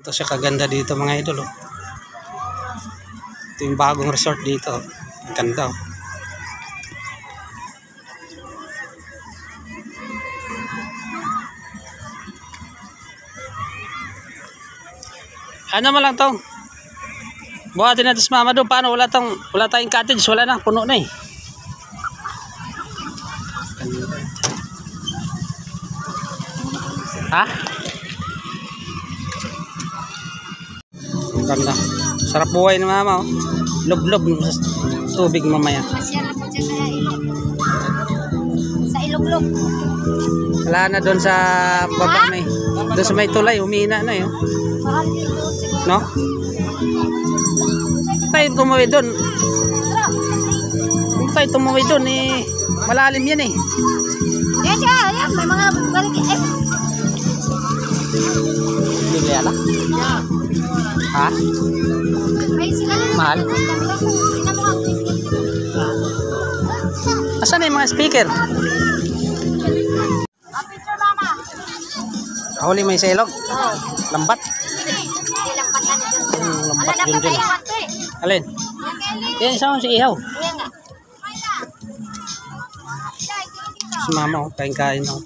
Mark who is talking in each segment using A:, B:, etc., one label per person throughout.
A: Ito siya kaganda dito mga idol. Oh. Ito yung bagong resort dito. Ang ganda. Oh. Ano mo lang tong? Buhatin natin sa mama doon. Paano? Wala tayong cottage. Wala na. Puno na eh. Ha? Ganda. Sarap buhay ng mama. Oh. Lub-lub sa tubig mamaya.
B: Masya na po siya sa ilog. Sa ilog-log.
A: Wala na doon sa baba may. Doon sa may tulay. Humina na yun. No? Tayo tumuwi doon. Kung tayo tumuwi doon eh. Malalim yan eh.
B: Yan siya. Yan. May mga balik.
A: Bili ala? Ha? Mahal? Asan na yung mga speaker? Huli mo yung silog? Lambat? Lambat yun dyan. Alin? Yan, isa mo si Ihaw. Si mama, kain-kain ako.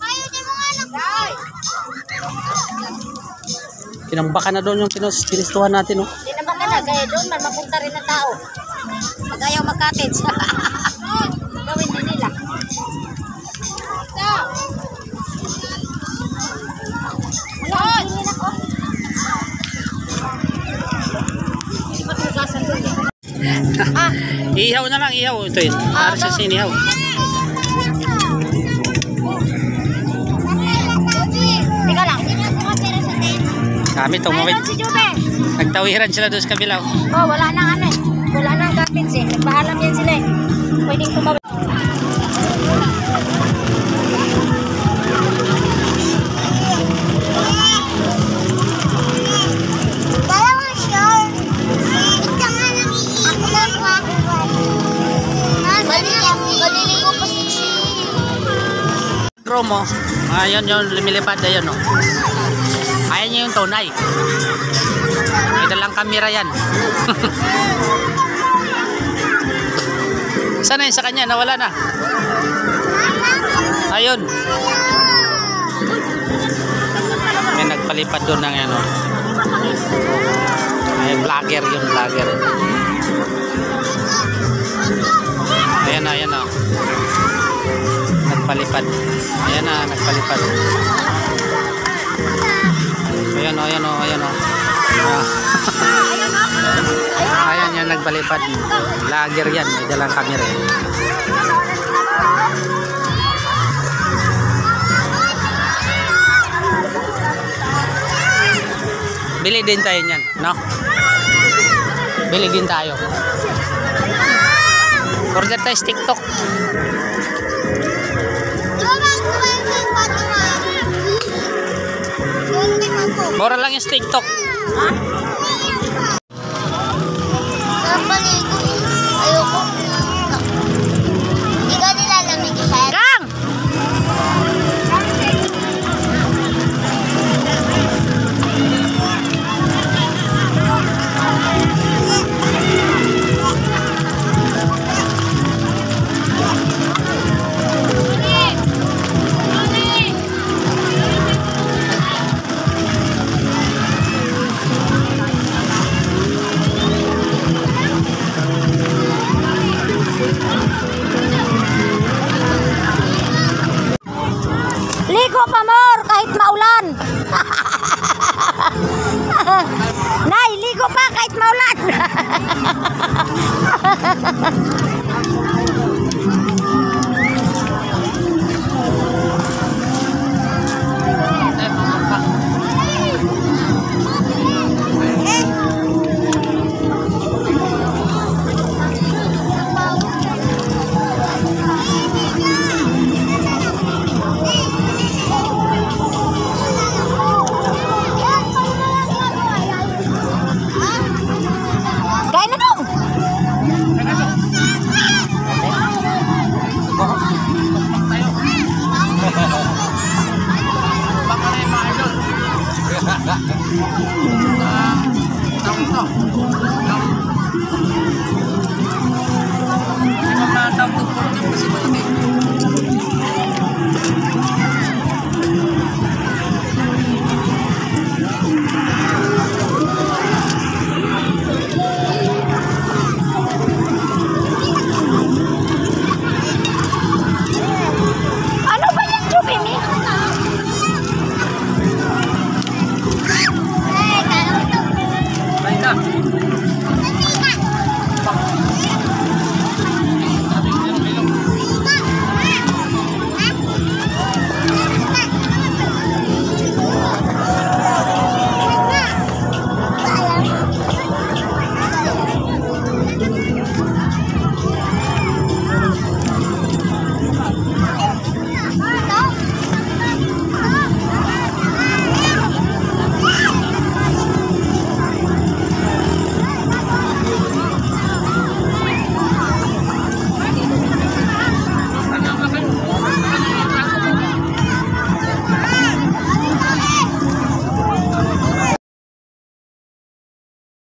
A: Pinambaka na doon yung pinistuhan natin. Oh.
B: Pinambaka na, gaya doon, mapunta rin na tao. Pag ayaw mag-cottage. Gawin din nila.
A: Ihaw na lang, ihaw. Ito yun. Para sa sinihaw.
B: Teka lang.
A: Kami tumawid.
B: Si Jube.
A: Nagtawiran sila doon sa kabilaw.
B: Oh, wala nang ano eh. Wala nang cottage eh. Nagpaalam yan sila eh. Pwedeng tumawid.
A: Mo. Ayun yung lumilipad na yun. Oh. Ayan niya yung tunay. May dalang kamera yan. Sana yun sa kanya? Nawala na. Ayun. May nagpalipad doon ng ano. May vlogger yung vlogger. Ayan, ayan o. Nagpalipad. Ayan na, nagpalipad. Ayan o, ayan o, ayan o. Ayan yan, nagpalipad. Vlogger yan, may dalang camera. Bili din tayo niyan, no? Bili din tayo. Order tayo sa TikTok. Mura lang yung TikTok.
B: Ayoko. Hindi ka nilalamig siya. Gang! Ligo pa more kahit maulan. Nay, ligo pa kahit maulan. Kain na dong.
C: to. Hindi mo matapos po kasi malaki.